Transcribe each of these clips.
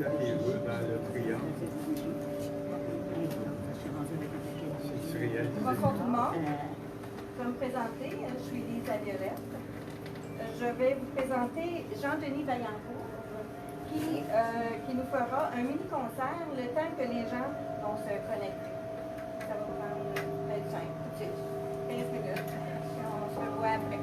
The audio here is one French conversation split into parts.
là, qui roule dans le triangle. C'est réel. Bonsoir tout le monde. Je vais me présenter. Je suis Lisa Violette. Je vais vous présenter Jean-Denis Vaillancourt qui nous fera un mini-concert le temps que les gens vont se connecter. Ça va prendre 25, tout de suite, 15 minutes. On se revoit après.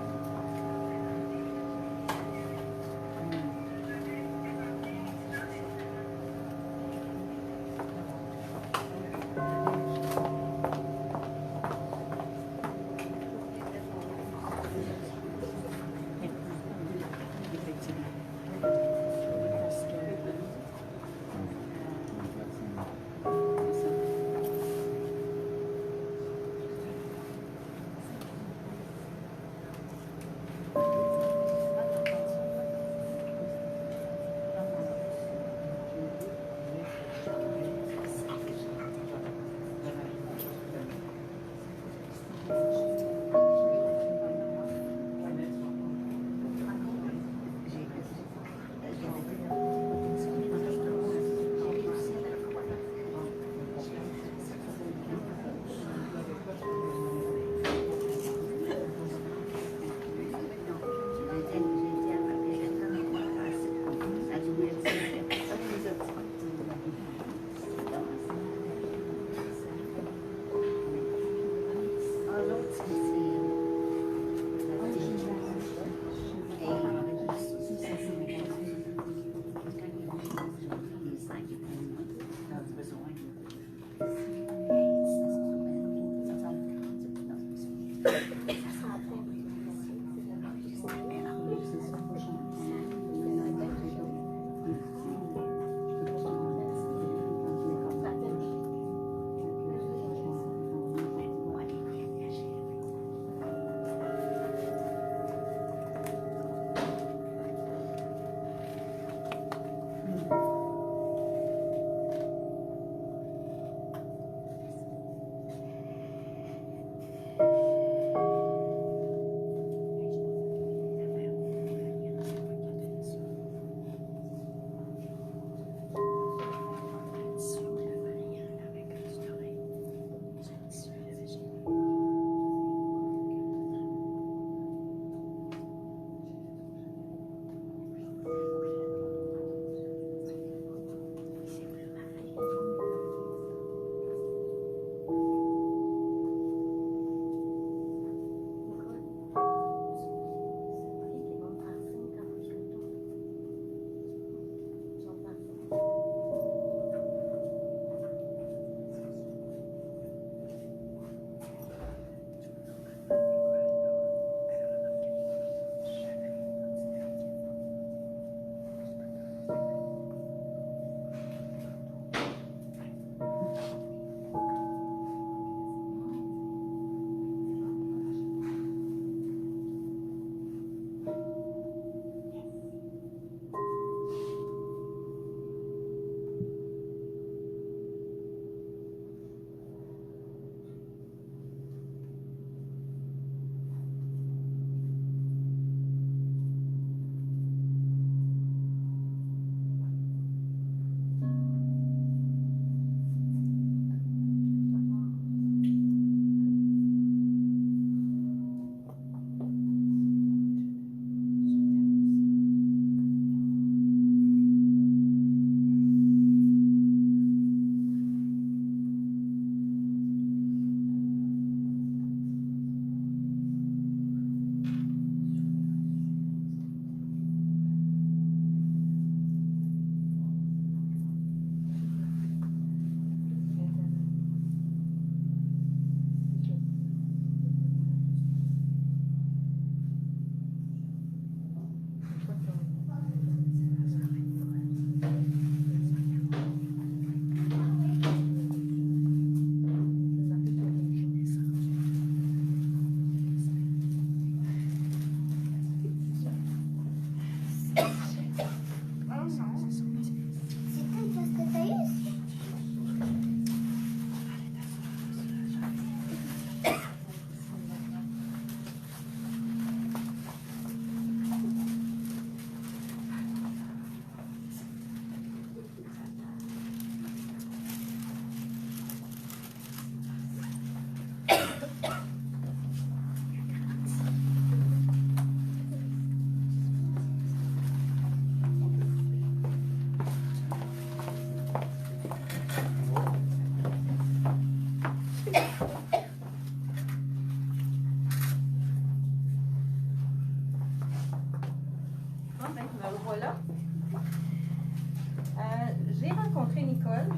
rencontré Nicole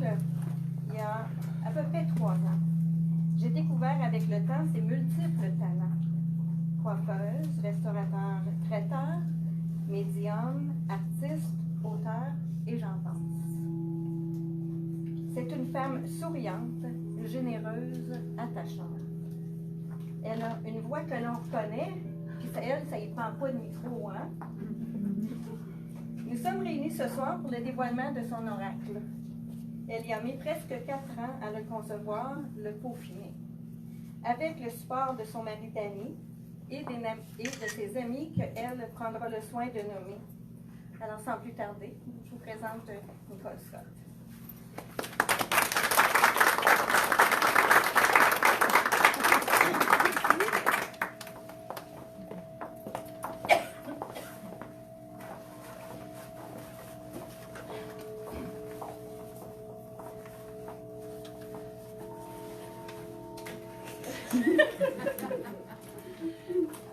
il y a à peu près 3 ans. J'ai découvert avec le temps ses multiples talents. Coiffeuse, restaurateur, traiteur, médium, artiste, auteur et j'en passe. C'est une femme souriante, généreuse, attachante. Elle a une voix que l'on reconnaît, puis elle, ça y prend pas de micro, hein? Nous sommes réunis ce soir pour le dévoilement de son oracle. Elle y a mis presque 4 ans à le concevoir, le peaufiner. Avec le support de son mari Danny et de ses amis qu'elle prendra le soin de nommer. Alors, sans plus tarder, je vous présente Nicole Scott.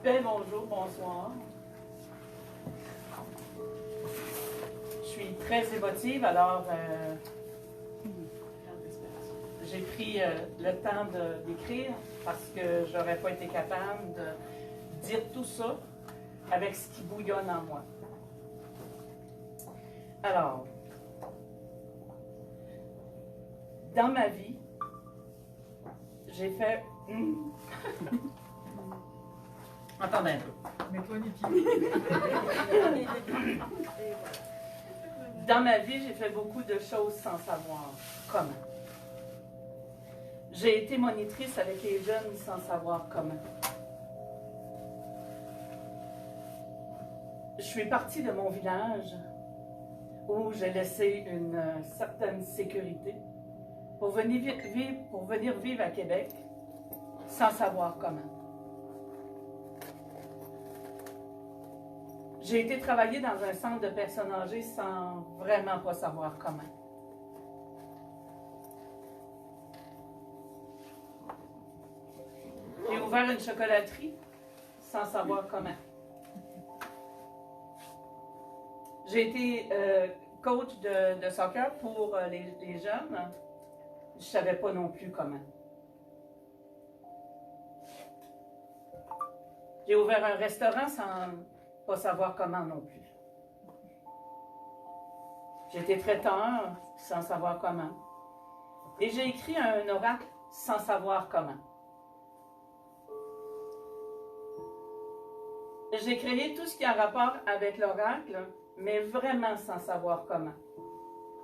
Ben, bonjour, bonsoir. Je suis très émotive, alors j'ai pris le temps d'écrire parce que j'aurais pas été capable de dire tout ça avec ce qui bouillonne en moi. Alors, dans ma vie, j'ai fait... Attendez un peu. Mets-toi une équipe. Dans ma vie, j'ai fait beaucoup de choses sans savoir comment. J'ai été monitrice avec les jeunes sans savoir comment. Je suis partie de mon village où j'ai laissé une certaine sécurité pour venir vivre à Québec sans savoir comment. J'ai été travailler dans un centre de personnes âgées sans vraiment pas savoir comment. J'ai ouvert une chocolaterie sans savoir comment. J'ai été coach de soccer pour les jeunes. Je ne savais pas non plus comment. J'ai ouvert un restaurant sans pas savoir comment non plus. J'ai été traiteur sans savoir comment. Et j'ai écrit un oracle sans savoir comment. J'ai créé tout ce qui a rapport avec l'oracle, mais vraiment sans savoir comment.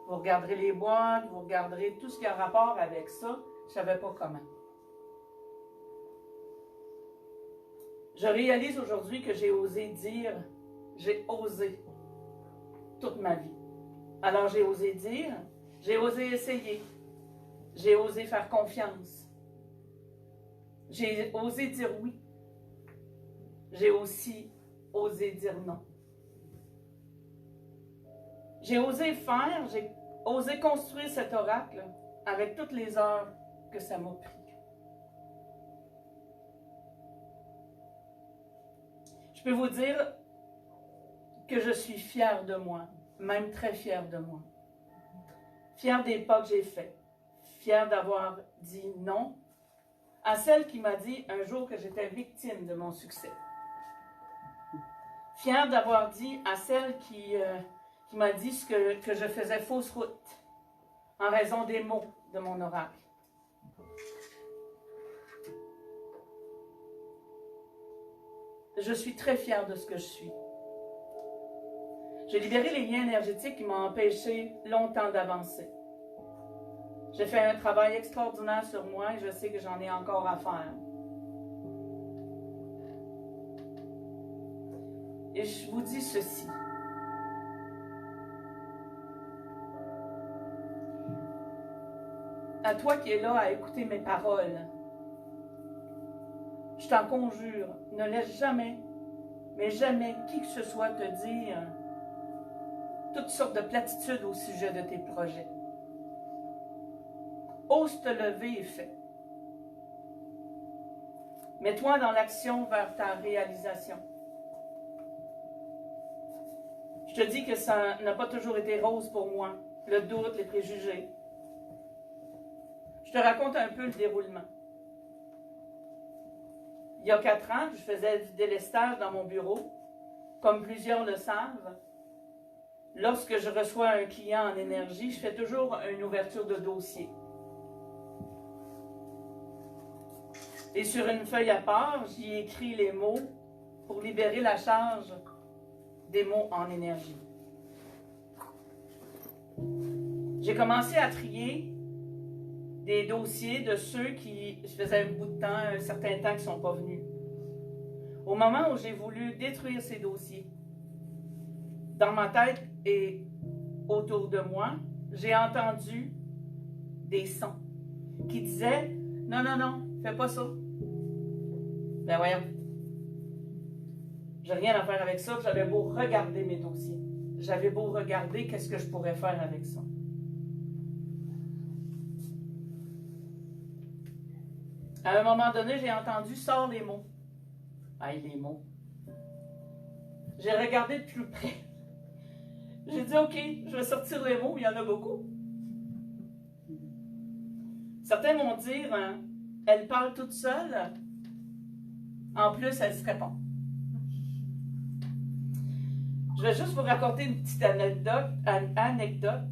Vous regarderez les boîtes, vous regarderez tout ce qui a rapport avec ça, je ne savais pas comment. Je réalise aujourd'hui que j'ai osé dire, j'ai osé toute ma vie. Alors j'ai osé dire, j'ai osé essayer, j'ai osé faire confiance, j'ai osé dire oui, j'ai aussi osé dire non. J'ai osé faire, j'ai osé construire cet oracle avec toutes les heures que ça m'a pris. Je peux vous dire que je suis fière de moi, même très fière de moi. Fière des pas que j'ai faits, fière d'avoir dit non à celle qui m'a dit un jour que j'étais victime de mon succès. Fière d'avoir dit à celle qui m'a dit que je faisais fausse route en raison des mots de mon oracle. Je suis très fière de ce que je suis. J'ai libéré les liens énergétiques qui m'ont empêché longtemps d'avancer. J'ai fait un travail extraordinaire sur moi et je sais que j'en ai encore à faire. Et je vous dis ceci. À toi qui es là à écouter mes paroles, je t'en conjure, ne laisse jamais, mais jamais qui que ce soit te dire toutes sortes de platitudes au sujet de tes projets. Ose te lever et fais. Mets-toi dans l'action vers ta réalisation. Je Je te dis que ça n'a pas toujours été rose pour moi. Le doute, les préjugés. Je te raconte un peu le déroulement. Il y a 4 ans, je faisais du délestage dans mon bureau. Comme plusieurs le savent, lorsque je reçois un client en énergie, je fais toujours une ouverture de dossier. Et sur une feuille à part, j'y écris les mots pour libérer la charge des mots en énergie. J'ai commencé à trier des dossiers de ceux qui faisaient un bout de temps, un certain temps, qui ne sont pas venus. Au moment où j'ai voulu détruire ces dossiers, dans ma tête et autour de moi, j'ai entendu des sons qui disaient « Non, non, non, fais pas ça. » Ben voyons. J'ai rien à faire avec ça. J'avais beau regarder mes dossiers. J'avais beau regarder qu'est-ce que je pourrais faire avec ça. À un moment donné, j'ai entendu « Sors les mots ». Aïe, les mots. J'ai regardé de plus près. J'ai dit, OK, je vais sortir les mots, il y en a beaucoup. Certains vont dire, elle parle toute seule. En plus, elle se répond. Je vais juste vous raconter une petite anecdote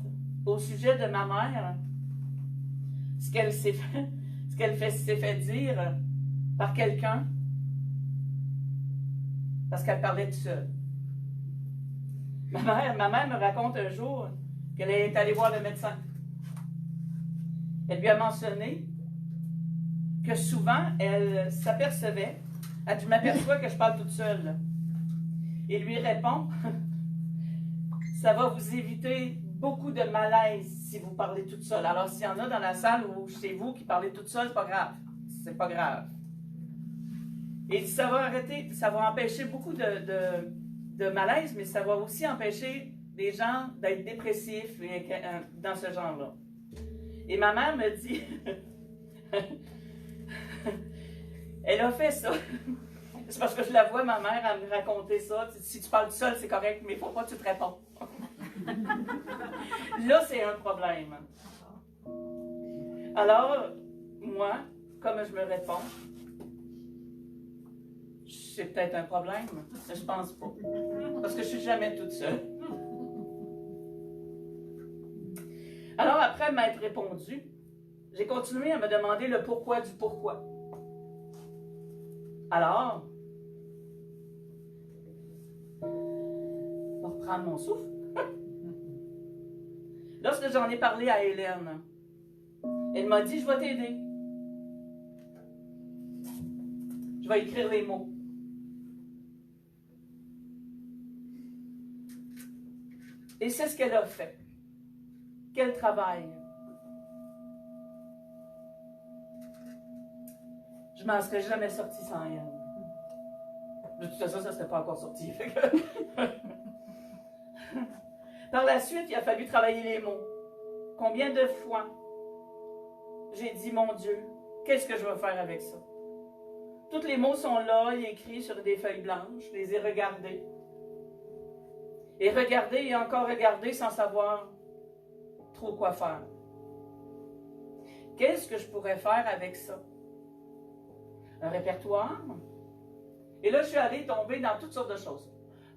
au sujet de ma mère. Ce qu'elle s'est fait dire par quelqu'un parce qu'elle parlait toute seule. Ma mère me raconte un jour qu'elle est allée voir le médecin. Elle lui a mentionné que souvent, elle s'apercevait, elle dit, je m'aperçois que je parle toute seule. Et lui répond, ça va vous éviter beaucoup de malaise si vous parlez toute seule. Alors, s'il y en a dans la salle ou chez vous qui parlez toute seule, c'est pas grave. C'est pas grave. Et ça va arrêter, ça va empêcher beaucoup de malaise, mais ça va aussi empêcher des gens d'être dépressifs et, dans ce genre-là. Et ma mère me dit, elle a fait ça. C'est parce que je la vois, ma mère, à me raconter ça. Si tu parles tout seul, c'est correct, mais il ne faut pas que tu te réponds. Là, c'est un problème. Alors, moi, comme je me réponds, c'est peut-être un problème, mais je pense pas. Parce que je suis jamais toute seule. Alors, après m'être répondu, j'ai continué à me demander le pourquoi du pourquoi. Alors, je vais reprendre mon souffle. Lorsque j'en ai parlé à Hélène, elle m'a dit, je vais t'aider. Je vais écrire les mots. Et c'est ce qu'elle a fait. Quel travail. Je m'en serais jamais sortie sans elle. De toute façon, ça ne serait pas encore sorti. Par la suite, il a fallu travailler les mots. Combien de fois j'ai dit, mon Dieu, qu'est-ce que je vais faire avec ça? Tous les mots sont là, écrits sur des feuilles blanches. Je les ai regardés. Et regarder et encore regarder sans savoir trop quoi faire. Qu'est-ce que je pourrais faire avec ça? Un répertoire? Et là, je suis allée tomber dans toutes sortes de choses.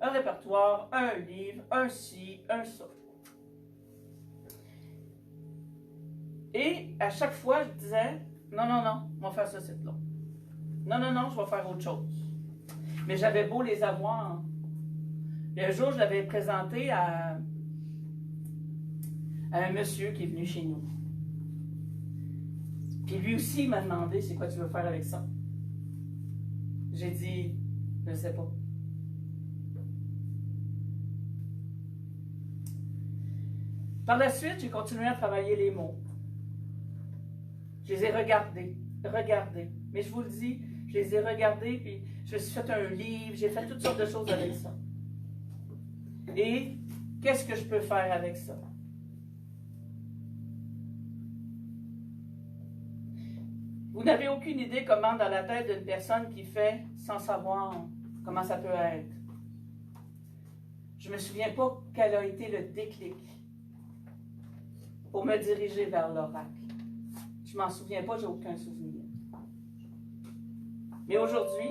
Un répertoire, un livre, un ci, un ça. Et à chaque fois, je disais, non, non, non, on va faire ça, c'est là. Non, non, non, je vais faire autre chose. Mais j'avais beau les avoir. Et un jour, je l'avais présenté à un monsieur qui est venu chez nous. Puis lui aussi, il m'a demandé, c'est quoi tu veux faire avec ça? J'ai dit, je ne sais pas. Par la suite, j'ai continué à travailler les mots. Je les ai regardés. Mais je vous le dis, je les ai regardés, puis je me suis fait un livre, j'ai fait toutes sortes de choses avec ça. Et qu'est-ce que je peux faire avec ça? Vous n'avez aucune idée comment dans la tête d'une personne qui fait sans savoir comment ça peut être. Je ne me souviens pas quel a été le déclic pour me diriger vers l'oracle. Je m'en souviens pas, j'ai aucun souvenir. Mais aujourd'hui,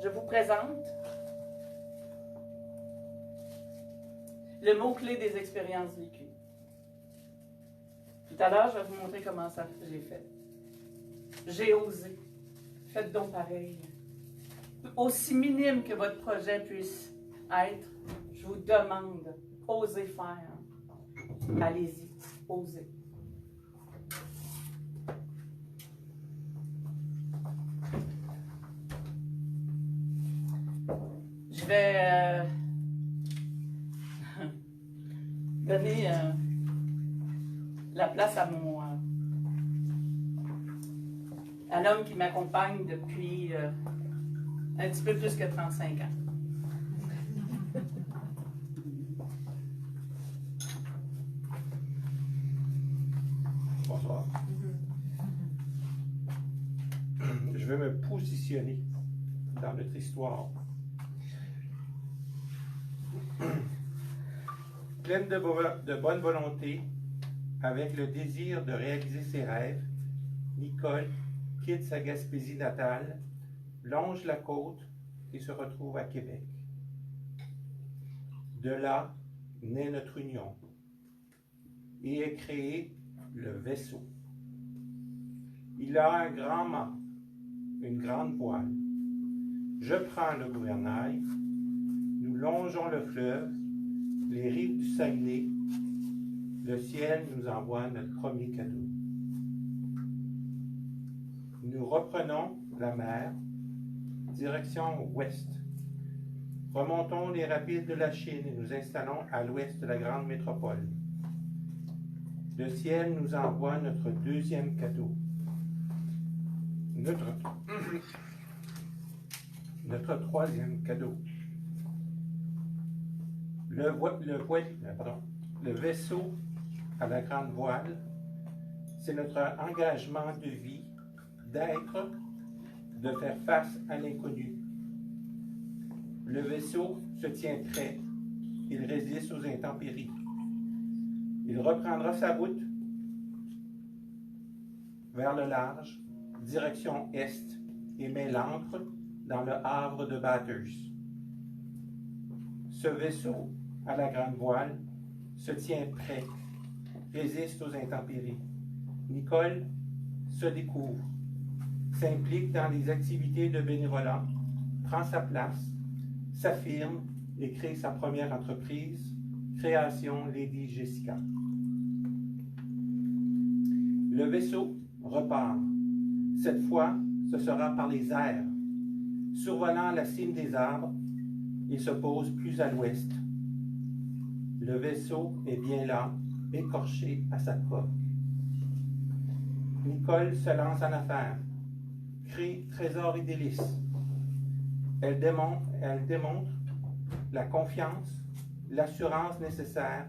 je vous présente le mot-clé des expériences vécues. Tout à l'heure, je vais vous montrer comment ça j'ai fait. J'ai osé. Faites donc pareil. Aussi minime que votre projet puisse être, je vous demande, osez faire. Allez-y, osez. Je vais donner la place à à l'homme qui m'accompagne depuis un petit peu plus que 35 ans. Bonsoir. Je vais me positionner dans notre histoire. Pleine de bonne volonté, avec le désir de réaliser ses rêves, Nicole quitte sa Gaspésie natale, longe la côte et se retrouve à Québec. De là naît notre union et est créé le vaisseau. Il a un grand mât, une grande voile. Je prends le gouvernail, nous longeons le fleuve, les rives du Saguenay, le ciel nous envoie notre premier cadeau. Nous reprenons la mer, direction ouest. Remontons les rapides de la Chine et nous installons à l'ouest de la grande métropole. Le ciel nous envoie notre deuxième cadeau. Notre troisième cadeau. Le vaisseau à la grande voile, c'est notre engagement de vie, d'être, de faire face à l'inconnu. Le vaisseau se tient prêt, il résiste aux intempéries. Il reprendra sa route vers le large, direction est, et met l'ancre dans le havre de Bathurst. Ce vaisseau à la grande voile se tient prêt, résiste aux intempéries. Nicole se découvre, s'implique dans les activités de bénévolat, prend sa place, s'affirme et crée sa première entreprise, Création Lady Jessica. Le vaisseau repart. Cette fois, ce sera par les airs. Survolant la cime des arbres, il se pose plus à l'ouest. Le vaisseau est bien là, écorché à sa coque. Nicole se lance en affaires, crée Trésor et délices. Elle démontre la confiance, l'assurance nécessaire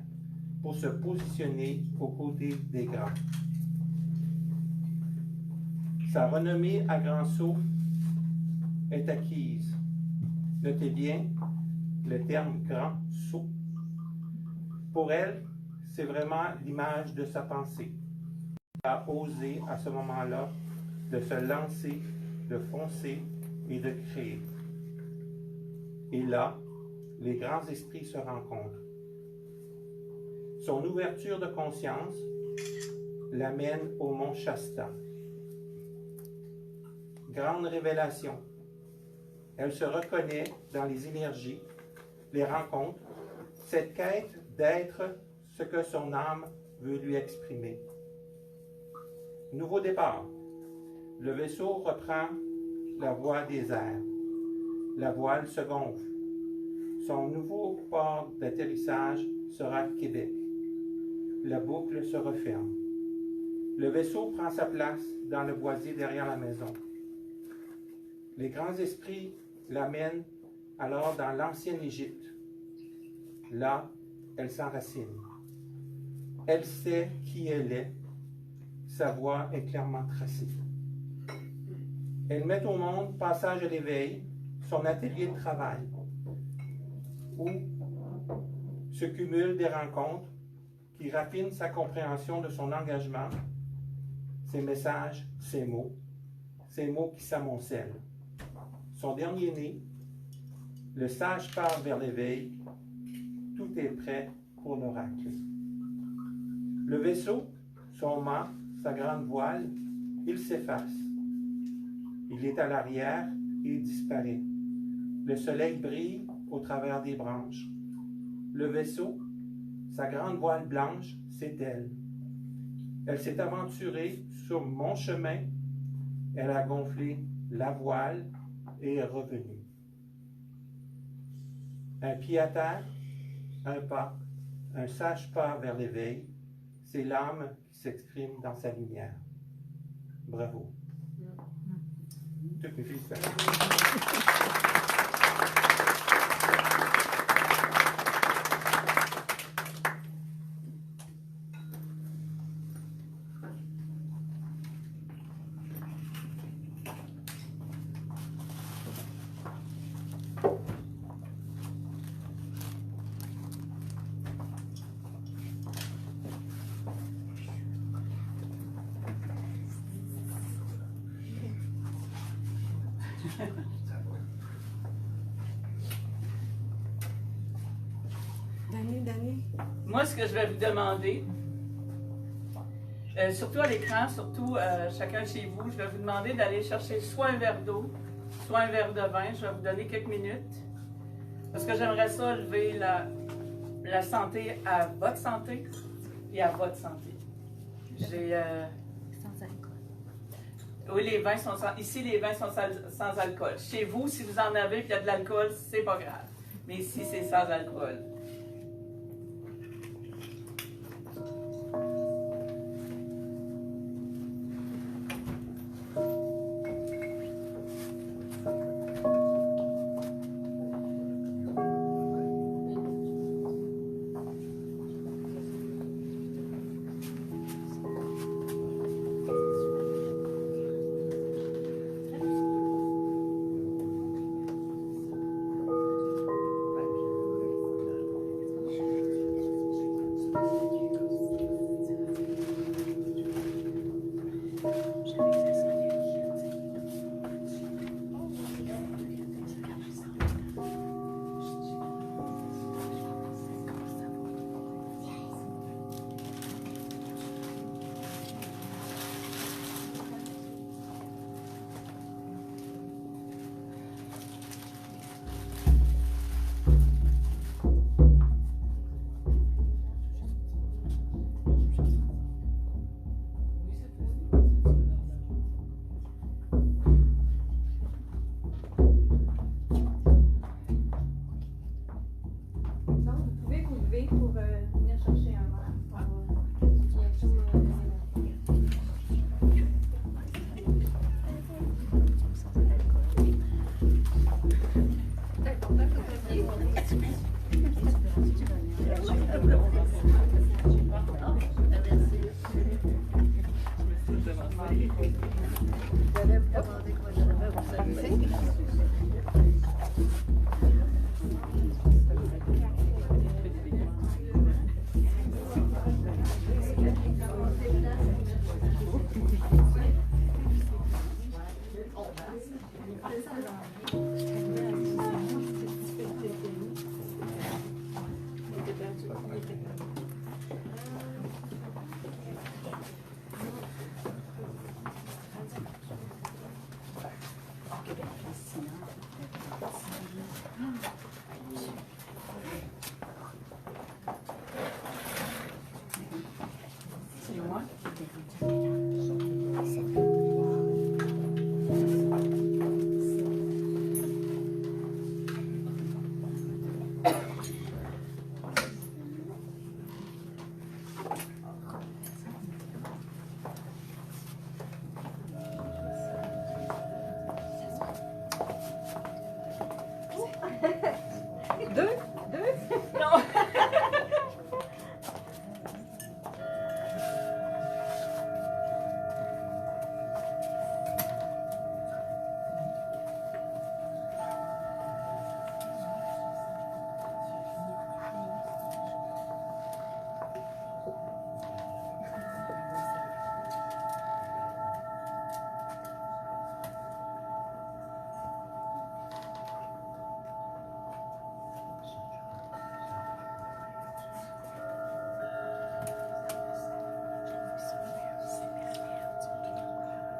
pour se positionner aux côtés des grands. Sa renommée à grand saut est acquise. Notez bien le terme grand saut. Pour elle, c'est vraiment l'image de sa pensée. Elle a osé à ce moment-là de se lancer, de foncer et de créer. Et là, les grands esprits se rencontrent. Son ouverture de conscience l'amène au mont Shasta. Grande révélation. Elle se reconnaît dans les énergies, les rencontres, cette quête d'être ce que son âme veut lui exprimer. Nouveau départ. Le vaisseau reprend la voie des airs. La voile se gonfle. Son nouveau port d'atterrissage sera Québec. La boucle se referme. Le vaisseau prend sa place dans le boisier derrière la maison. Les grands esprits l'amènent alors dans l'ancienne Égypte. Là, elle s'enracine. Elle sait qui elle est. Sa voie est clairement tracée. Elle met au monde Passage à l'éveil, son atelier de travail, où se cumulent des rencontres qui raffinent sa compréhension de son engagement, ses messages, ses mots qui s'amoncellent. Son dernier né, le sage part vers l'éveil, tout est prêt pour l'oracle. Le vaisseau, son mât, sa grande voile, il s'efface. Il est à l'arrière et disparaît. Le soleil brille au travers des branches. Le vaisseau, sa grande voile blanche, c'est elle. Elle s'est aventurée sur mon chemin. Elle a gonflé la voile et est revenue. Un pied à terre, un pas, un sage pas vers l'éveil, c'est l'âme qui s'exprime dans sa lumière. Bravo. Toutes mes félicitations. Dani. Moi, ce que je vais vous demander, surtout à l'écran, surtout chacun chez vous, je vais vous demander d'aller chercher soit un verre d'eau, soit un verre de vin. Je vais vous donner quelques minutes. Parce que j'aimerais ça lever la santé à votre santé et à votre santé. J'ai... Sans alcool. Oui, les vins sont ici, les vins sont sans alcool. Chez vous, si vous en avez et qu'il y a de l'alcool, c'est pas grave. Mais ici, c'est sans alcool.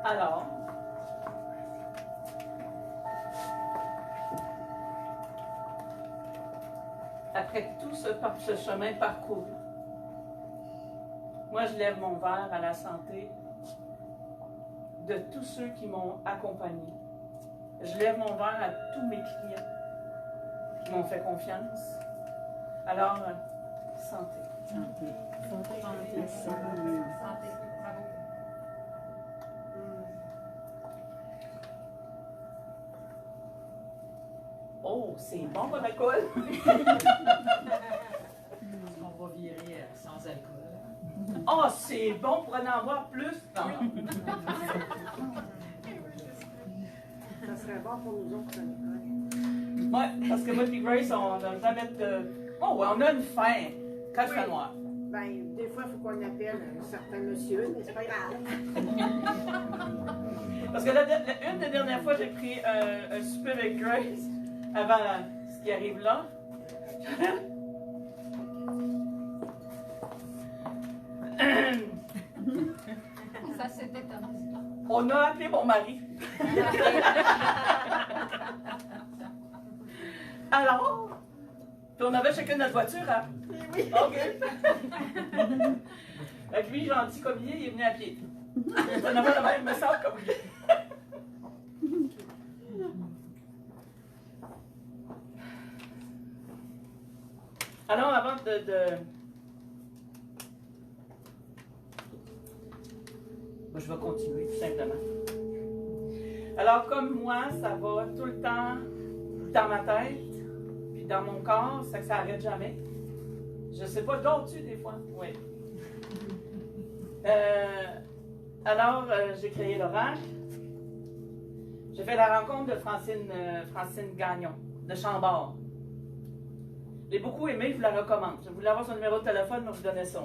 Alors, après tout ce chemin parcouru, moi je lève mon verre à la santé de tous ceux qui m'ont accompagné. Je lève mon verre à tous mes clients qui m'ont fait confiance. Alors, santé. Santé. Santé. Santé. Santé. Bravo. Oh, c'est bon votre alcool! On va virer sans alcool. Oh, c'est bon pour en avoir plus! Non. Ça serait bon pour nous autres, Nicole. Oui, parce que moi et Grace, on n'a jamais de... Oh, ouais, on a une faim quand il fait noir. Ben, des fois, il faut qu'on appelle un certain monsieur, mais c'est pas grave. Parce que une des dernières fois, j'ai pris un souper avec Grace avant ce qui arrive là. Ça, c'était ton histoire. On a appelé mon mari. Alors, puis on avait chacun notre voiture, hein? Oui. OK. Fait que lui, gentil comme il est venu à pied. Ça n'a pas le même message comme lui. Alors, avant Bon, je vais continuer, tout simplement. Alors, comme moi, ça va tout le temps dans ma tête, puis dans mon corps, ça n'arrête jamais. Je ne sais pas, d'autres des fois. Oui. Alors, j'ai créé l'Oracle. J'ai fait la rencontre de Francine Gagnon, de Chambord. J'ai beaucoup aimé, je vous la recommande. Je voulais avoir son numéro de téléphone, mais je vous donnais ça.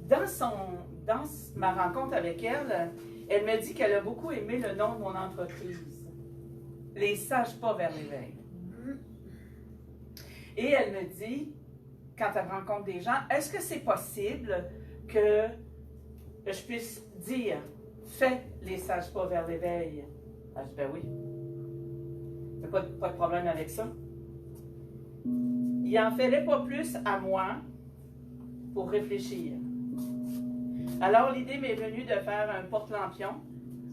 Dans ma rencontre avec elle, elle m'a dit qu'elle a beaucoup aimé le nom de mon entreprise. Les sages pas vers l'éveil. Et elle me dit, quand elle rencontre des gens, est-ce que c'est possible que je puisse dire, fais les sages pas vers l'éveil? Je dis, ben oui. Il n'y a pas de problème avec ça. Il n'en fallait pas plus à moi pour réfléchir. Alors, l'idée m'est venue de faire un porte-lampion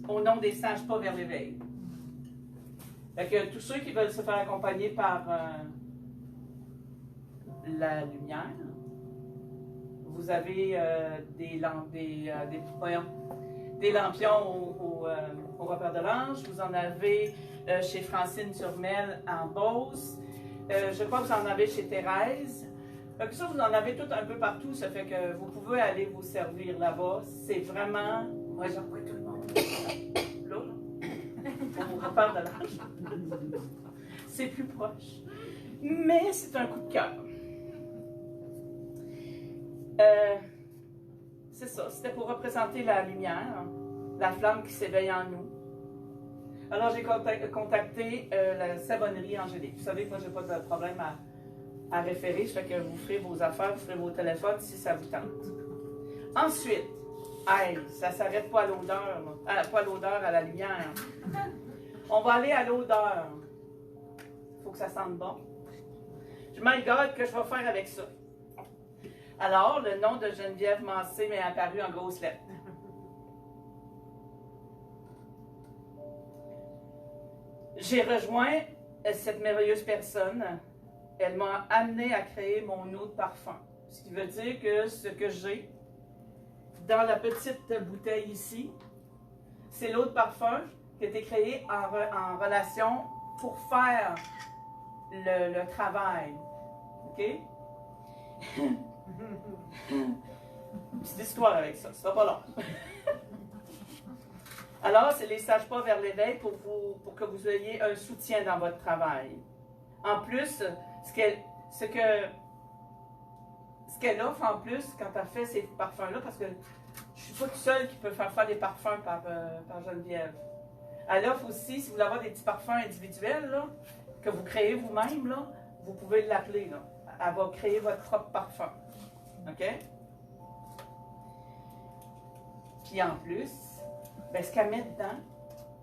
au nom des sages pas vers l'éveil. Fait que tous ceux qui veulent se faire accompagner par la lumière, vous avez des lampions au repère de l'ange, vous en avez chez Francine Turmel en Beauce, je crois que vous en avez chez Thérèse. Fait que ça, vous en avez tout un peu partout, ça fait que vous pouvez aller vous servir là-bas. C'est vraiment... Moi, j'envoie tout le monde. Là, au repère de l'ange. C'est plus proche. Mais c'est un coup de cœur. C'est ça, c'était pour représenter la lumière, la flamme qui s'éveille en nous. Alors j'ai contacté la savonnerie Angélique. Vous savez que moi j'ai pas de problème à référer, ça fait que vous ferez vos affaires, vous ferez vos téléphones si ça vous tente. Ensuite, ça ne s'arrête pas à l'odeur, pas à l'odeur, à la lumière. On va aller à l'odeur. Il faut que ça sente bon. Je me regarde que je vais faire avec ça. Alors, le nom de Geneviève Massé m'est apparu en grosses lettres. J'ai rejoint cette merveilleuse personne. Elle m'a amené à créer mon eau de parfum. Ce qui veut dire que ce que j'ai dans la petite bouteille ici, c'est l'eau de parfum qui a été créée en relation pour faire le travail. OK? Petite histoire avec ça, ça va pas long. Alors, c'est les sages pas vers l'éveil pour que vous ayez un soutien dans votre travail. En plus, ce qu'elle offre en plus quand elle fait ces parfums-là, parce que je ne suis pas toute seule qui peut faire des parfums par Geneviève. Elle offre aussi, si vous voulez avoir des petits parfums individuels, là, que vous créez vous-même, là, vous pouvez l'appeler. Là. Elle va créer votre propre parfum. OK? Puis en plus, ben, ce qu'elle met dedans,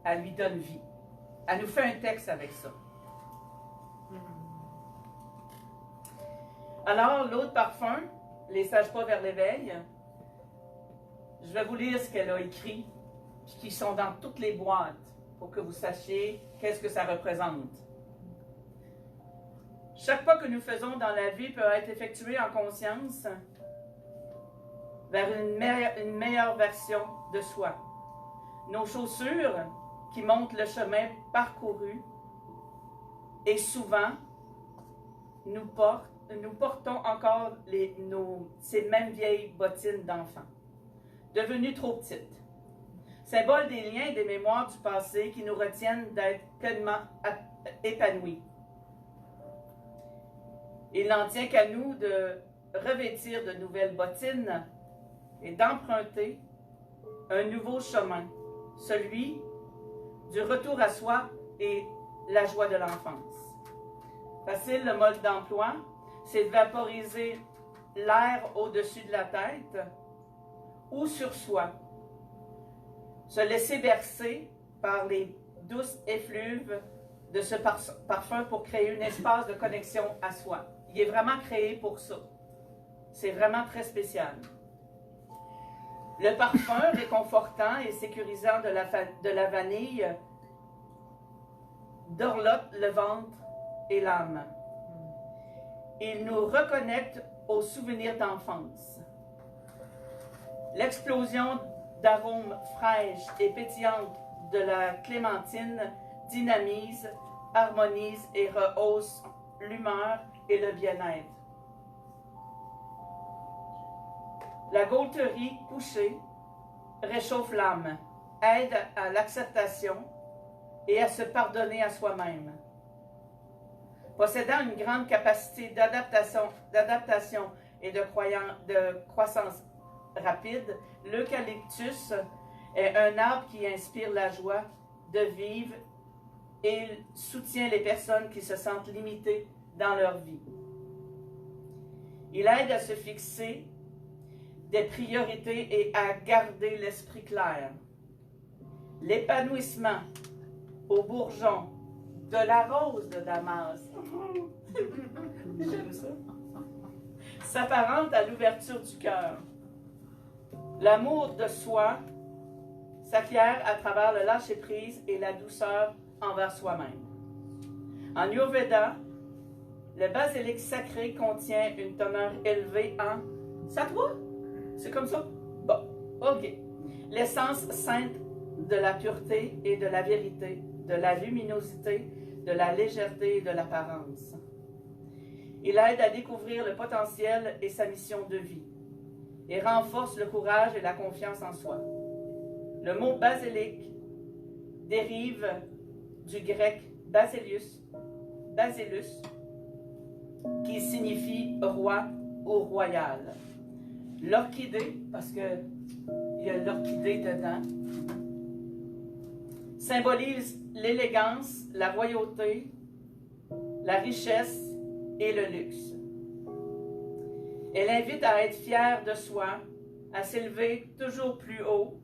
elle lui donne vie. Elle nous fait un texte avec ça. Alors, l'eau de parfum, les sages pas vers l'éveil, je vais vous lire ce qu'elle a écrit, puis qui sont dans toutes les boîtes, pour que vous sachiez qu'est-ce que ça représente. Chaque pas que nous faisons dans la vie peut être effectué en conscience vers une meilleure version de soi. Nos chaussures qui montrent le chemin parcouru et souvent nous portons encore ces mêmes vieilles bottines d'enfants, devenues trop petites. Symbole des liens et des mémoires du passé qui nous retiennent d'être pleinement épanouis. Il n'en tient qu'à nous de revêtir de nouvelles bottines et d'emprunter un nouveau chemin, celui du retour à soi et la joie de l'enfance. Facile le mode d'emploi, c'est de vaporiser l'air au-dessus de la tête ou sur soi. Se laisser bercer par les douces effluves de ce parfum pour créer un espace de connexion à soi. Il est vraiment créé pour ça. C'est vraiment très spécial. Le parfum réconfortant et sécurisant de la vanille dorlote le ventre et l'âme. Il nous reconnecte aux souvenirs d'enfance. L'explosion d'arômes fraîches et pétillantes de la clémentine dynamise, harmonise et rehausse l'humeur et le bien-être. La gaulterie couchée réchauffe l'âme, aide à l'acceptation et à se pardonner à soi-même. Possédant une grande capacité d'adaptation et de croissance rapide, l'eucalyptus est un arbre qui inspire la joie de vivre et soutient les personnes qui se sentent limitées dans leur vie. Il aide à se fixer des priorités et à garder l'esprit clair. L'épanouissement au bourgeon de la rose de Damas. J'aime ça. S'apparente à l'ouverture du cœur. L'amour de soi s'acquiert à travers le lâcher-prise et la douceur envers soi-même. En Ayurveda, le basilic sacré contient une teneur élevée en sattva. C'est comme ça? Bon, ok. L'essence sainte de la pureté et de la vérité, de la luminosité, de la légèreté et de l'apparence. Il aide à découvrir le potentiel et sa mission de vie et renforce le courage et la confiance en soi. Le mot basilic dérive du grec basilius, qui signifie roi ou royal. L'orchidée, parce qu'il y a l'orchidée dedans, symbolise l'élégance, la royauté, la richesse et le luxe. Elle invite à être fier de soi, à s'élever toujours plus haut.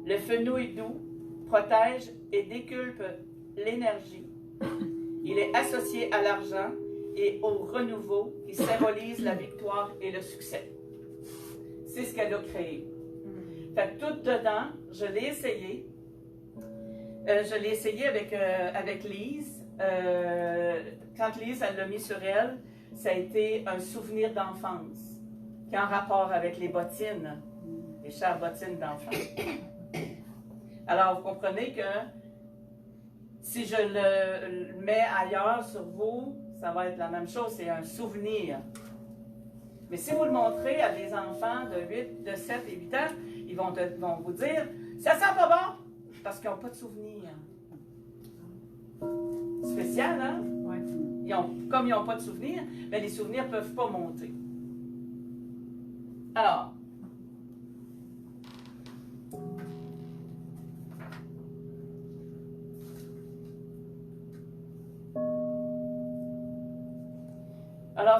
Le fenouil doux protège et déculpe l'énergie. Il est associé à l'argent et au renouveau qui symbolise la victoire et le succès. C'est ce qu'elle a créé. Fait que tout dedans, je l'ai essayé. Je l'ai essayé avec Lise. Quand Lise elle l'a mis sur elle, ça a été un souvenir d'enfance qui est en rapport avec les bottines, les chères bottines d'enfants. Alors, vous comprenez que si je le mets ailleurs sur vous, ça va être la même chose, c'est un souvenir. Mais si vous le montrez à des enfants de 7 et 8 ans, ils vont vous dire « Ça sent pas bon! » parce qu'ils n'ont pas de souvenir. Spécial, hein? Ouais. Comme ils n'ont pas de souvenirs, ben les souvenirs ne peuvent pas monter. Alors,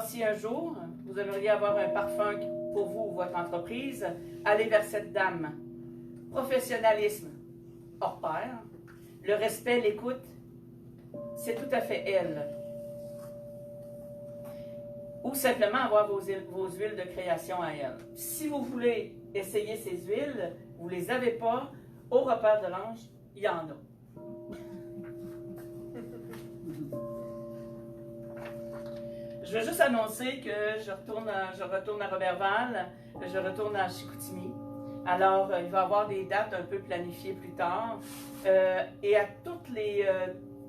si un jour, vous aimeriez avoir un parfum pour vous ou votre entreprise, allez vers cette dame. Professionnalisme, hors pair. Le respect, l'écoute, c'est tout à fait elle. Ou simplement avoir vos huiles de création à elle. Si vous voulez essayer ces huiles, vous ne les avez pas, au repère de l'ange, il y en a. Je veux juste annoncer que je retourne à Robertval, je retourne à Chicoutimi. Alors, il va y avoir des dates un peu planifiées plus tard. Et à toutes les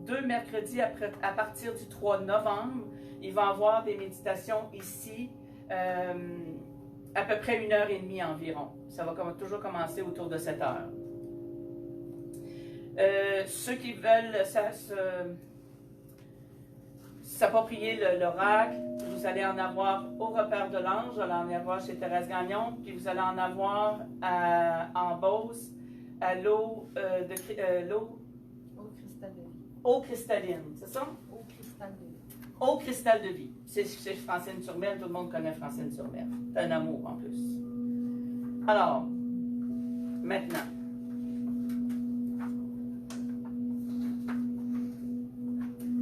2 mercredis à partir du 3 novembre, il va y avoir des méditations ici, à peu près 1h30 environ. Ça va toujours commencer autour de 7 heures. Ceux qui veulent s'approprier l'oracle, vous allez en avoir au repère de l'ange, vous allez en avoir chez Thérèse Gagnon, puis vous allez en avoir en Beauce, à l'eau eau cristalline, c'est ça? Au cristal de vie. Eau cristal de vie. C'est Francine-sur-Mer, tout le monde connaît Francine-sur-Mer. C'est un amour en plus. Alors, maintenant.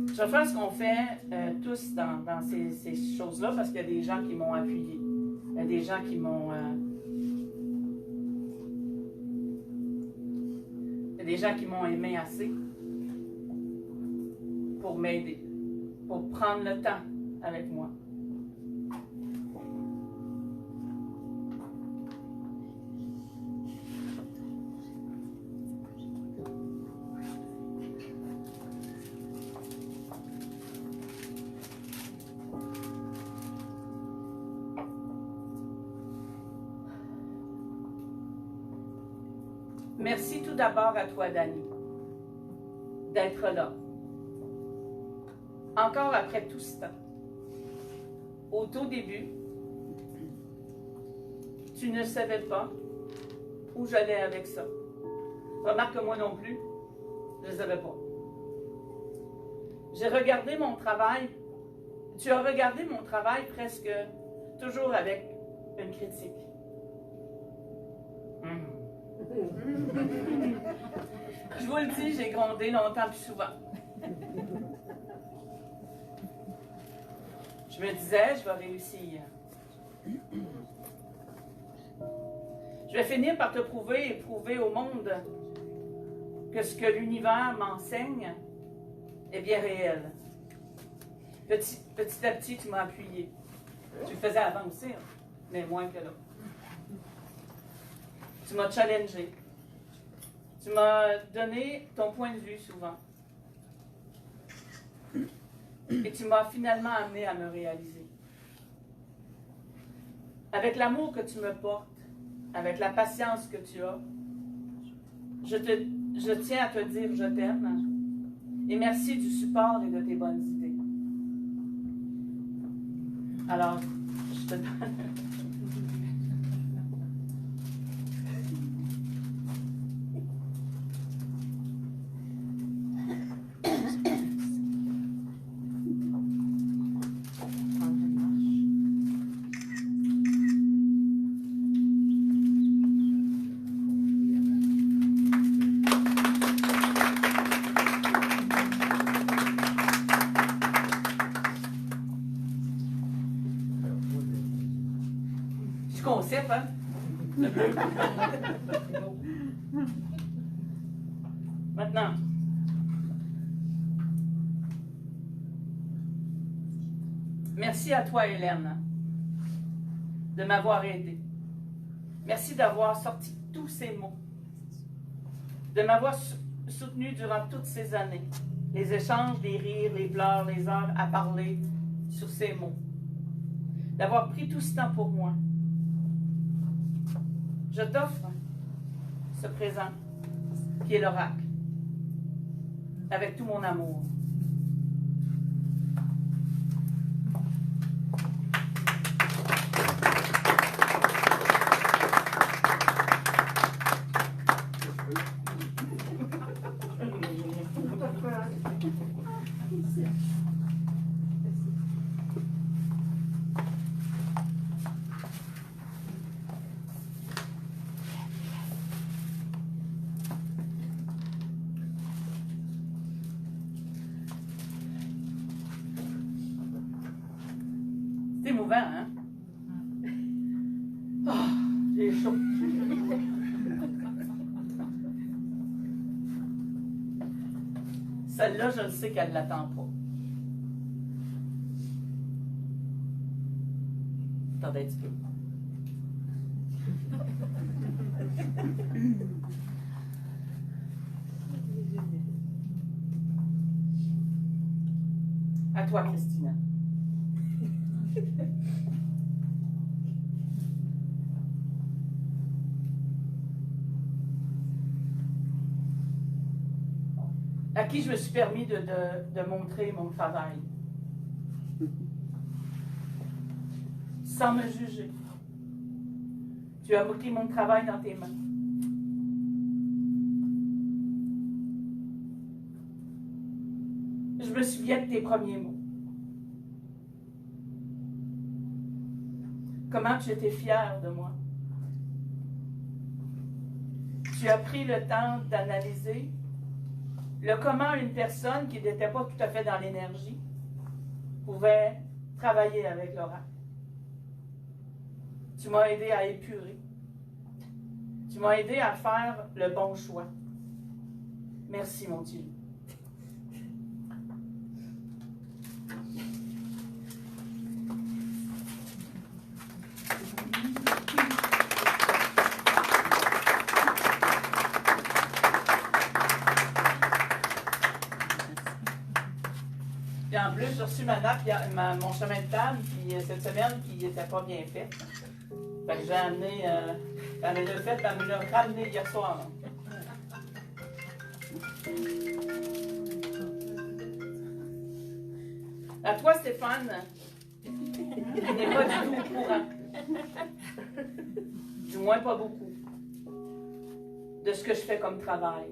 Je vais faire ce qu'on fait tous dans ces choses-là parce qu'il y a des gens qui m'ont appuyé. Il y a des gens qui m'ont... il y a des gens qui m'ont aimé assez pour m'aider, pour prendre le temps avec moi. Merci tout d'abord à toi, Dani, d'être là. Encore après tout ce temps. Au tout début, tu ne savais pas où j'allais avec ça. Remarque que moi non plus, je ne savais pas. J'ai regardé mon travail, tu as regardé mon travail presque toujours avec une critique. Je vous le dis, j'ai grondé longtemps plus souvent. Je me disais, je vais réussir. Je vais finir par te prouver et prouver au monde que ce que l'univers m'enseigne est bien réel. Petit à petit, tu m'as appuyé. Tu le faisais avant aussi, hein, mais moins que là. Tu m'as challengé. Tu m'as donné ton point de vue souvent. Et tu m'as finalement amené à me réaliser. Avec l'amour que tu me portes, avec la patience que tu as, je tiens à te dire je t'aime et merci du support et de tes bonnes idées. Alors, je te donne... concept, hein? Maintenant, merci à toi, Hélène, de m'avoir aidé. Merci d'avoir sorti tous ces mots, de m'avoir soutenu durant toutes ces années. Les échanges, les rires, les pleurs, les heures à parler sur ces mots. D'avoir pris tout ce temps pour moi. Je t'offre ce présent qui est l'oracle, avec tout mon amour. émouvant, hein? Ah, j'ai chaud. Celle-là, je le sais qu'elle ne l'attend pas. Attendez un petit peu. À toi, Christina. À qui je me suis permis de montrer mon travail. Sans me juger. Tu as pris mon travail dans tes mains. Je me souviens de tes premiers mots. Comment tu étais fière de moi. Tu as pris le temps d'analyser le comment une personne qui n'était pas tout à fait dans l'énergie pouvait travailler avec l'oracle. Tu m'as aidé à épurer. Tu m'as aidé à faire le bon choix. Merci, mon Dieu. Puis en plus, j'ai reçu ma nappe, mon chemin de table, puis cette semaine, qui n'était pas bien fait. Fait que j'ai amené, elle me l'a fait, elle me l'a ramené hier soir. À toi, Stéphane, tu n'es pas du tout au courant. Du moins, pas beaucoup. De ce que je fais comme travail.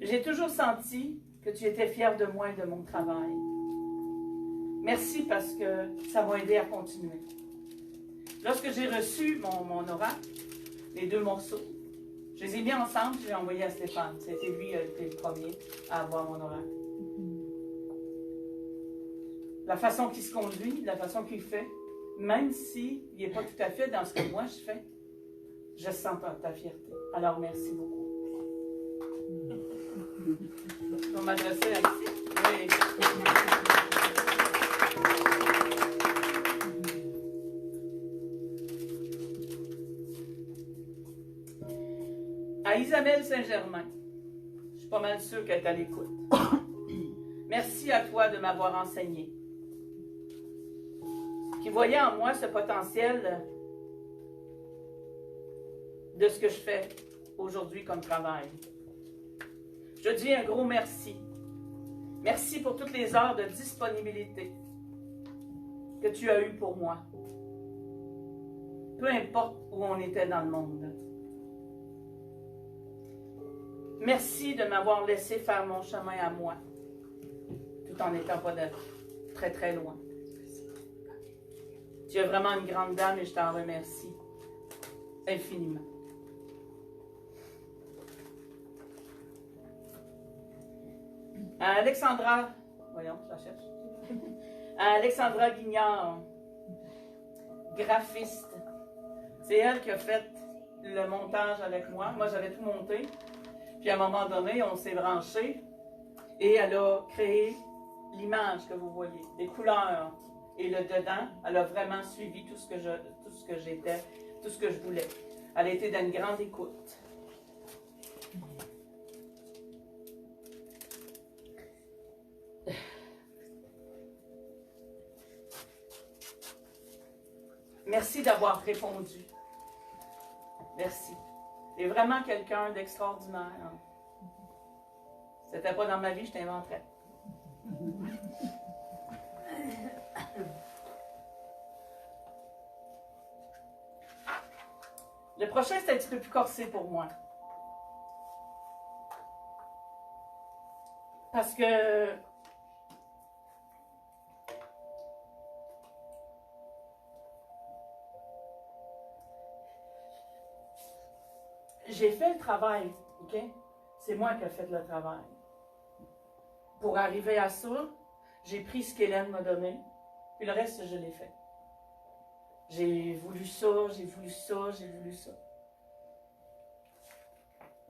J'ai toujours senti que tu étais fière de moi et de mon travail. Merci parce que ça m'a aidé à continuer. Lorsque j'ai reçu mon oracle, les deux morceaux, je les ai mis ensemble et j'ai envoyé à Stéphane. C'était lui qui était le premier à avoir mon oracle. La façon qu'il se conduit, la façon qu'il fait, même s'il n'est pas tout à fait dans ce que moi je fais, je sens ta fierté. Alors merci beaucoup. Je vais m'adresser à ici. Oui. À Isabelle Saint-Germain, je suis pas mal sûre qu'elle est à l'écoute. Merci à toi de m'avoir enseigné. Qui voyait en moi ce potentiel de ce que je fais aujourd'hui comme travail. Je dis un gros merci. Merci pour toutes les heures de disponibilité que tu as eues pour moi. Peu importe où on était dans le monde. Merci de m'avoir laissé faire mon chemin à moi, tout en n'étant pas de très très loin. Tu es vraiment une grande dame et je t'en remercie infiniment. À Alexandra, voyons, je la cherche. À Alexandra Guignard, graphiste. C'est elle qui a fait le montage avec moi. Moi, j'avais tout monté. Puis à un moment donné, on s'est branché et elle a créé l'image que vous voyez, les couleurs et le dedans. Elle a vraiment suivi tout ce que j'étais, tout ce que je voulais. Elle a été d'une grande écoute. Merci d'avoir répondu. Merci. Tu es vraiment quelqu'un d'extraordinaire. Si c'était pas dans ma vie, je t'inventerais. Le prochain, c'est un petit peu plus corsé pour moi. Parce que j'ai fait le travail, OK? C'est moi qui ai fait le travail. Pour arriver à ça, j'ai pris ce qu'Hélène m'a donné, Puis le reste, je l'ai fait. J'ai voulu ça, j'ai voulu ça, j'ai voulu ça.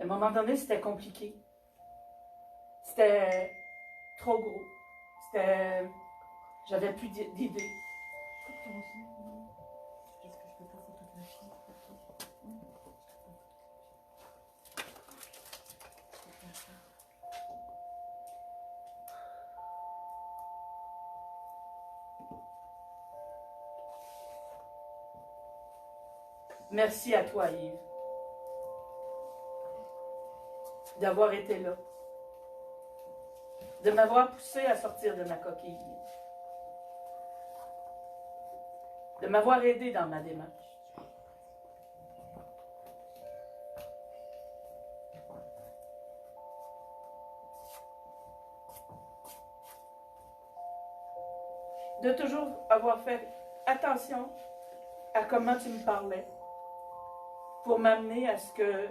À un moment donné, c'était compliqué. C'était trop gros. C'était... J'avais plus d'idées. Merci à toi, Yves, d'avoir été là, de m'avoir poussé à sortir de ma coquille, de m'avoir aidé dans ma démarche. De toujours avoir fait attention à comment tu me parlais pour m'amener à ce que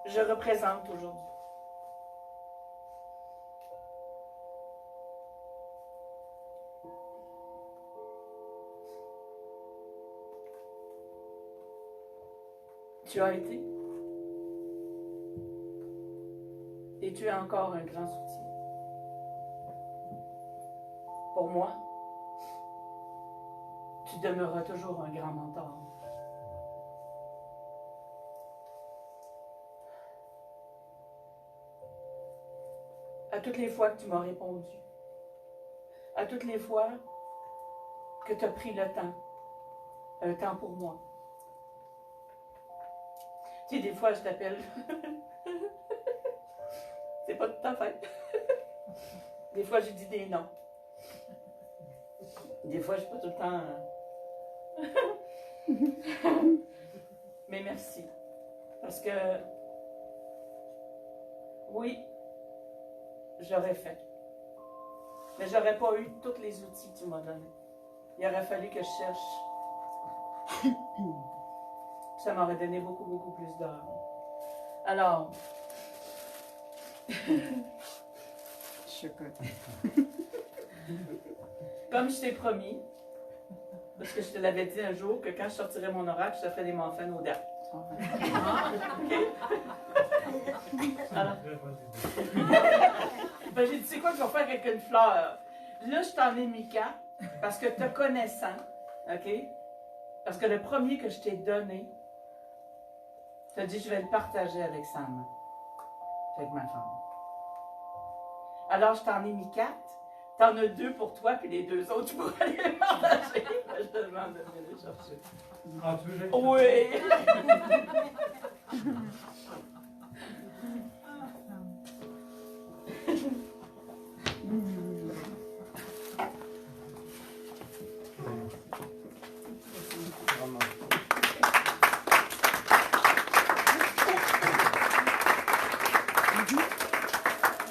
je représente aujourd'hui. Tu as été et tu es encore un grand soutien. Pour moi, tu demeureras toujours un grand mentor. À toutes les fois que tu m'as répondu, à toutes les fois que tu as pris le temps, un temps pour moi. Tu sais, des fois, je t'appelle. C'est pas tout à fait. Des fois, je dis des noms. Des fois, je suis pas tout le temps. Mais merci. Parce que, oui, j'aurais fait. Mais j'aurais pas eu tous les outils que tu m'as donnés. Il aurait fallu que je cherche. Ça m'aurait donné beaucoup, beaucoup plus d'heures. Alors, comme je t'ai promis, parce que je te l'avais dit un jour, que quand je sortirais mon oracle, je te ferais des manfans aux dates. OK? Alors, ben, j'ai dit, c'est quoi que je vais faire avec une fleur? Là, je t'en ai mis 4, parce que te connaissant, OK? Parce que le premier que je t'ai donné, tu as dit, je vais le partager avec Sam, avec ma femme. Alors, je t'en ai mis 4. T'en as 2 pour toi, puis les 2 autres, tu pourrais les partager. Je te demande de venir les chercher. Ah, tu veux, Oui!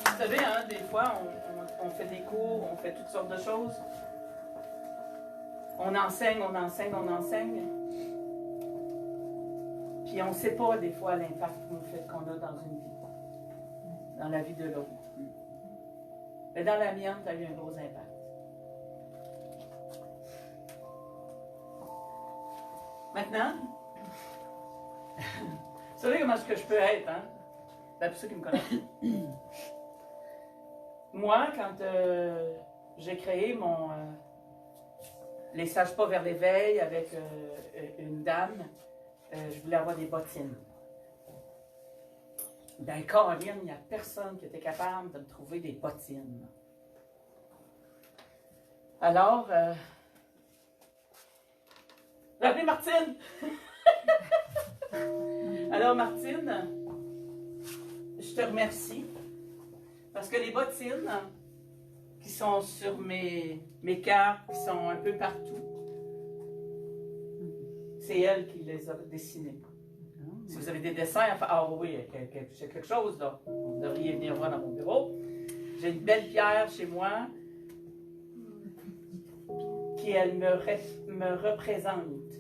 Vous savez, hein, des fois, on fait des cours, on fait toutes sortes de choses. On enseigne. Puis on ne sait pas des fois l'impact qu'on a dans une vie, dans la vie de l'autre. Mais dans la mienne, tu as eu un gros impact. Maintenant, vous savez comment est-ce que je peux être, hein? Ben, pour ceux qui me connaissent. Moi, quand j'ai créé les sages pas vers l'éveil avec une dame, je voulais avoir des bottines. Ben, Caroline, il n'y a personne qui était capable de me trouver des bottines. Alors, j'ai appelé Martine. Alors, Martine, je te remercie. Parce que les bottines qui sont sur mes cartes, qui sont un peu partout, c'est elle qui les a dessinées. Si vous avez des dessins à faire, ah oui, c'est quelque chose là. Vous devriez venir voir dans mon bureau. J'ai une belle pierre chez moi qui, elle, me représente.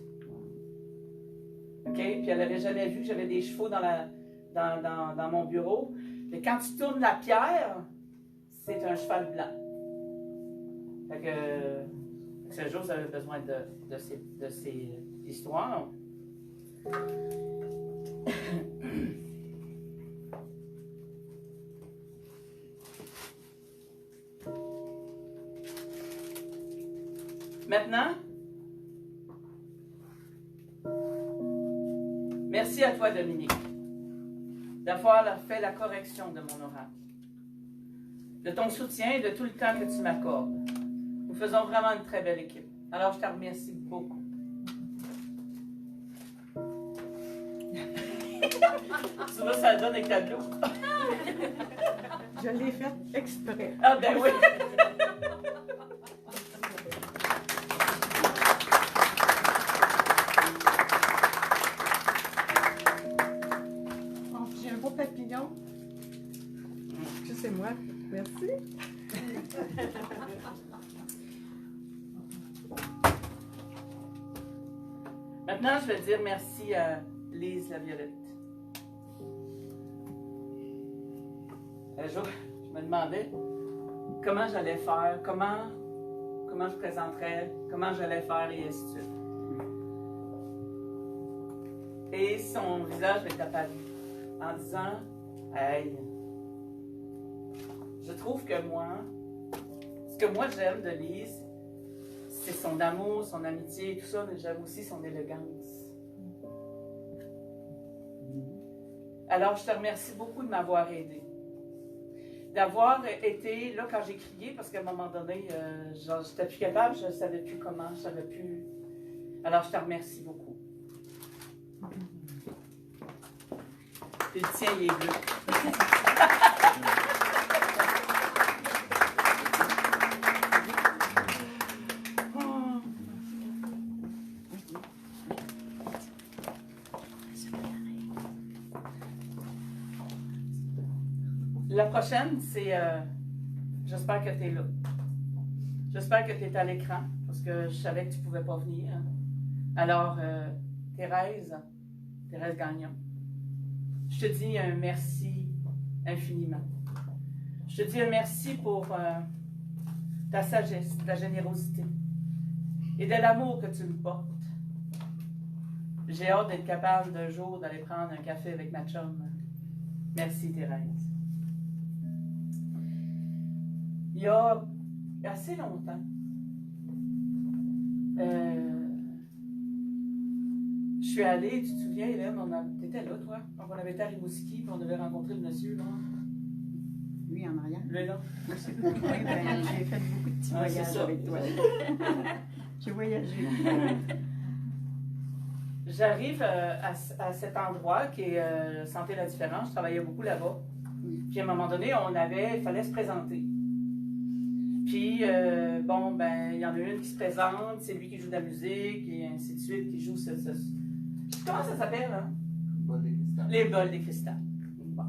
OK? Puis elle n'avait jamais vu que j'avais des chevaux dans mon bureau. Et quand tu tournes la pierre, c'est un cheval blanc. Fait que ce jour, vous avez besoin de ces histoires. Maintenant, merci à toi, Dominique, d'avoir fait la correction de mon oral, de ton soutien et de tout le temps que tu m'accordes. Nous faisons vraiment une très belle équipe. Alors, je te remercie beaucoup. Tu vois, ça donne un tableau. Je l'ai fait exprès. Ah, ben oui. Oh, j'ai un beau papillon. Ça, c'est moi. Merci. Maintenant, je vais dire merci à Lise Laviolette. Un jour, je me demandais comment j'allais faire, comment je présenterais, comment j'allais faire et ainsi de suite. Et son visage m'est apparu en disant « Hey, je trouve que moi, ce que moi j'aime de Lise, c'est son amour, son amitié et tout ça, mais j'aime aussi son élégance. Alors, je te remercie beaucoup de m'avoir aidé. D'avoir été là quand j'ai crié, parce qu'à un moment donné, j'étais plus capable, je ne savais plus comment, je savais plus. Alors, je te remercie beaucoup. Puis le tien, il est bleu. La prochaine, c'est j'espère que tu es là. J'espère que tu es à l'écran parce que je savais que tu ne pouvais pas venir. Alors, Thérèse Gagnon, je te dis un merci infiniment. Je te dis un merci pour ta sagesse, ta générosité et de l'amour que tu me portes. J'ai hâte d'être capable d'un jour d'aller prendre un café avec ma chum. Merci, Thérèse. Il y a assez longtemps, je suis allée, tu te souviens, Hélène, tu étais là, toi? Donc, on avait été à Rimouski, puis on devait rencontrer le monsieur, là. Lui en arrière. Lui, là. J'ai fait beaucoup de petits Ah, c'est voyages ça. avec toi. J'ai voyagé. J'arrive à cet endroit qui est Santé la Différence. Je travaillais beaucoup là-bas. Puis à un moment donné, il fallait se présenter. Puis, bon, ben, il y en a une qui se présente, c'est lui qui joue de la musique, et ainsi de suite, qui joue Comment ça s'appelle, hein? Les bols des cristal. Bon.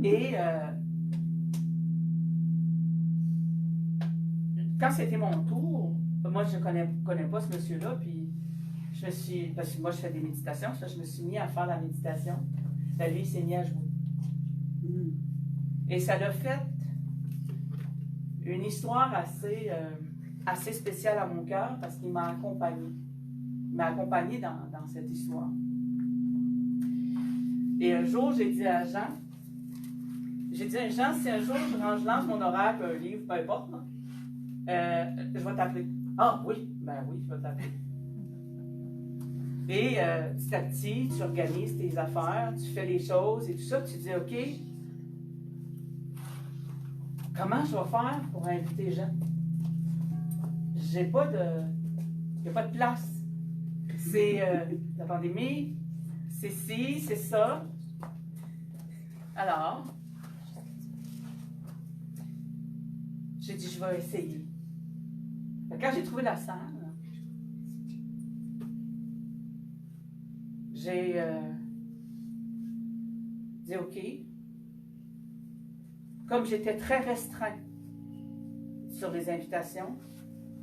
Et quand c'était mon tour, moi, je ne connais pas ce monsieur-là, puis parce que moi, je fais des méditations, je me suis mis à faire la méditation. Ben, lui, il s'est mis à jouer. Et ça l'a fait une histoire assez spéciale à mon cœur parce qu'il m'a accompagné. Il m'a accompagné dans cette histoire. Et un jour, j'ai dit à Jean, si un jour je lance mon oracle, un livre, peu importe, je vais t'appeler. Ah oui, ben oui, je vais t'appeler. Et petit à petit, tu organises tes affaires, tu fais les choses et tout ça, tu dis, OK, comment je vais faire pour inviter Jean? Il n'y a pas de place. C'est la pandémie, c'est ci, c'est ça. Alors, j'ai dit, je vais essayer. Quand j'ai trouvé la salle, j'ai dit, OK. Comme j'étais très restreint sur les invitations,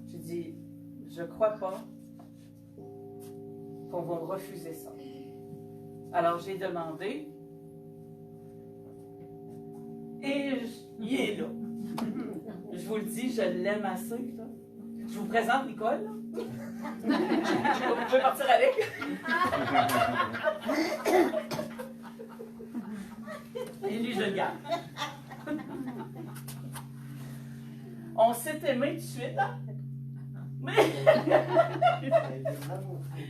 j'ai dit, je ne crois pas qu'on va me refuser ça. Alors j'ai demandé et il est là. Je vous le dis, je l'aime assez. Là. Je vous présente Nicole. Là. Vous pouvez partir avec. Et lui, je le garde. On s'est aimé tout de suite, hein? Mais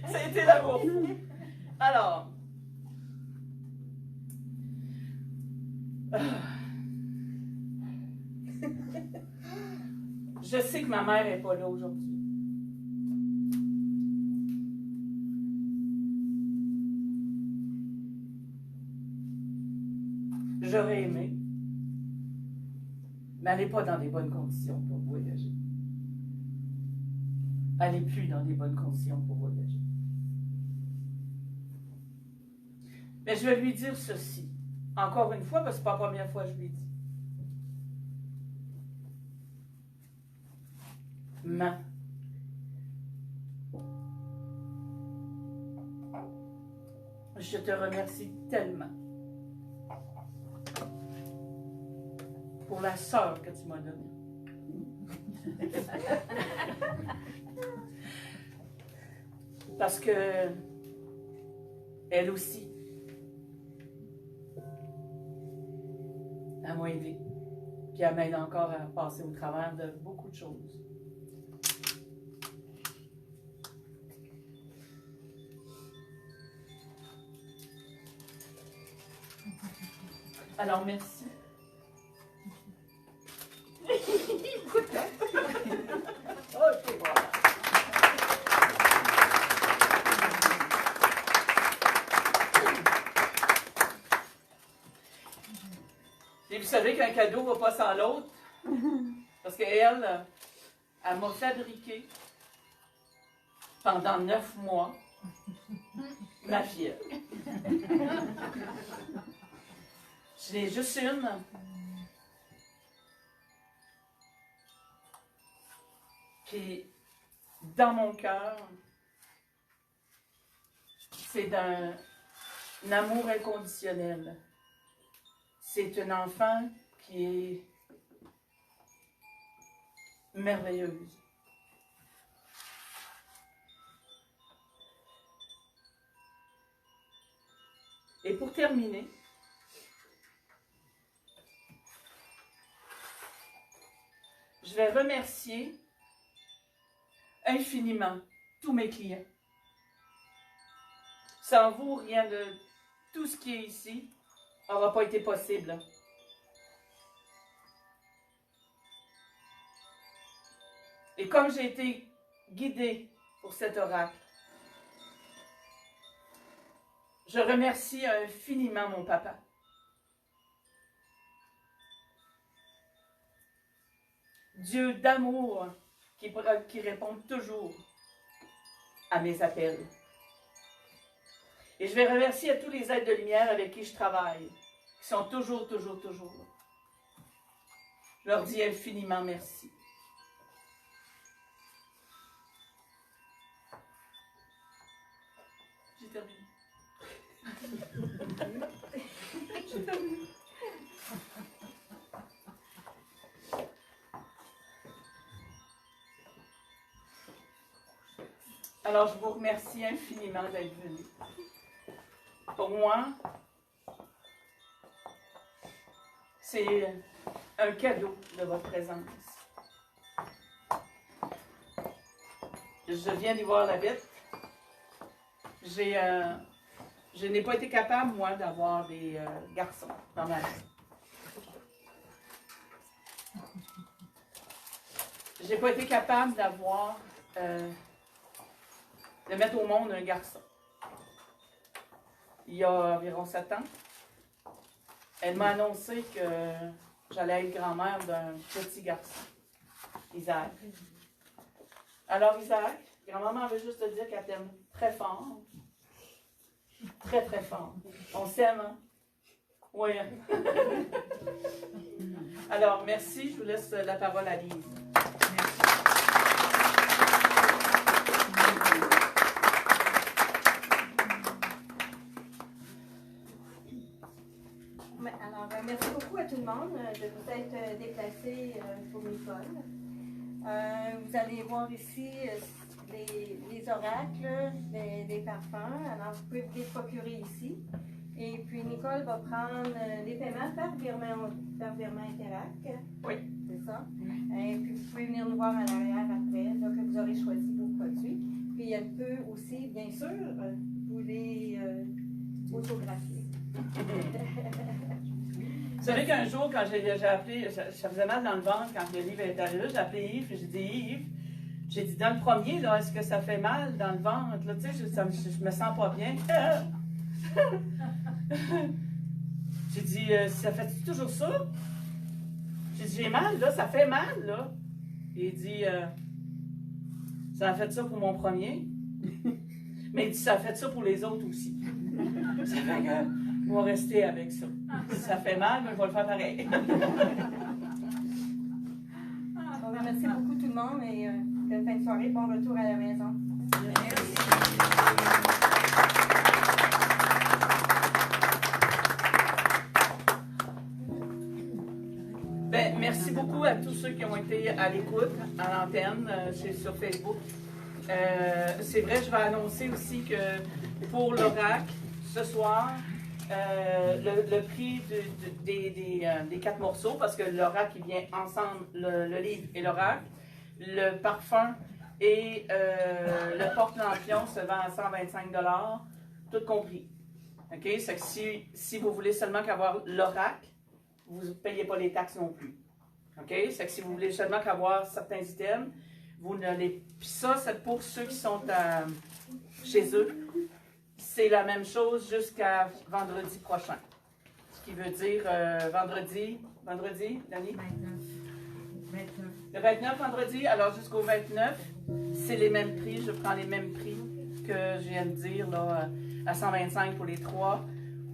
ça a été l'amour. Alors, je sais que ma mère n'est pas là aujourd'hui. J'aurais aimé, mais elle n'est pas dans des bonnes conditions pour voyager. Elle n'est plus dans des bonnes conditions pour voyager. Mais je vais lui dire ceci, encore une fois, parce que ce n'est pas la première fois que je lui dis. Maman, je te remercie tellement pour la sœur que tu m'as donnée. Parce que elle aussi, elle m'a aidée. Puis elle m'aide encore à passer au travers de beaucoup de choses. Alors, merci. OK, voilà. Et vous savez qu'un cadeau ne va pas sans l'autre. Parce qu'elle, elle m'a fabriqué pendant 9 mois ma fièvre. Je n'ai juste une. Qui, dans mon cœur, c'est d'un amour inconditionnel. C'est une enfant qui est merveilleuse. Et pour terminer, je vais remercier infiniment tous mes clients. Sans vous, rien de tout ce qui est ici n'aura pas été possible. Et comme j'ai été guidée pour cet oracle, je remercie infiniment mon papa. Dieu d'amour qui répond toujours à mes appels. Et je vais remercier à tous les êtres de lumière avec qui je travaille, qui sont toujours là. Je leur dis infiniment merci. J'ai terminé. J'ai terminé. Alors, je vous remercie infiniment d'être venu. Pour moi, c'est un cadeau de votre présence. Je viens d'y voir la bête. Je n'ai pas été capable, moi, d'avoir des garçons dans ma vie. Je n'ai pas été capable d'avoir... de mettre au monde un garçon. Il y a environ 7 ans, elle m'a annoncé que j'allais être grand-mère d'un petit garçon, Isaac. Alors Isaac, grand-maman veut juste te dire qu'elle t'aime très fort. Très, très fort. On s'aime, hein? Oui. Alors, merci. Je vous laisse la parole à Lise. Alors, merci beaucoup à tout le monde de vous être déplacés pour m'écouter. Nicole. Vous allez voir ici les oracles des parfums. Alors, vous pouvez les procurer ici. Et puis, Nicole va prendre les paiements par virement Interact. Oui. C'est ça. Et puis, vous pouvez venir nous voir à l'arrière après, là, que vous aurez choisi vos produits. Puis, elle peut aussi, bien sûr, vous les autographier. Vous savez qu'un jour, quand j'ai appelé, ça faisait mal dans le ventre quand le livre est arrivé, j'ai appelé Yves et j'ai dit Yves, j'ai dit dans le premier, là, est-ce que ça fait mal dans le ventre? Là, tu sais, je me sens pas bien. J'ai dit, ça fait toujours ça? J'ai dit, j'ai mal, là, ça fait mal, là. Et il dit, ça a fait ça pour mon premier. Mais il dit, ça a fait ça pour les autres aussi. Ça fait que, on va rester avec ça. Ça fait mal, mais je vais le faire pareil. Bon, ben, merci beaucoup tout le monde et bonne fin de soirée. Bon retour à la maison. Ben, merci beaucoup à tous ceux qui ont été à l'écoute, à l'antenne, sur Facebook. C'est vrai, je vais annoncer aussi que pour l'oracle, ce soir, le prix des 4 morceaux, parce que l'oracle, il vient ensemble, le livre et l'oracle, le parfum et le porte-lampion se vend à 125 $, tout compris. OK? C'est que si vous voulez seulement qu'avoir l'oracle, vous ne payez pas les taxes non plus. OK? C'est que si vous voulez seulement qu'avoir certains items, vous ne les... Puis ça, c'est pour ceux qui sont chez eux. C'est la même chose jusqu'à vendredi prochain. Ce qui veut dire vendredi, Dani? 29. Le 29 vendredi, alors jusqu'au 29, c'est les mêmes prix. Je prends les mêmes prix que je viens de dire, là, à 125 pour les 3,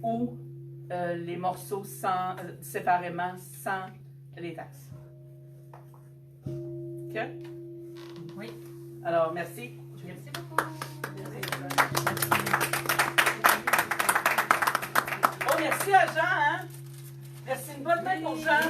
ou les morceaux séparément sans les taxes. OK? Oui. Alors, merci. Merci beaucoup. Oh, merci à Jean, hein? Merci, une bonne main pour Jean.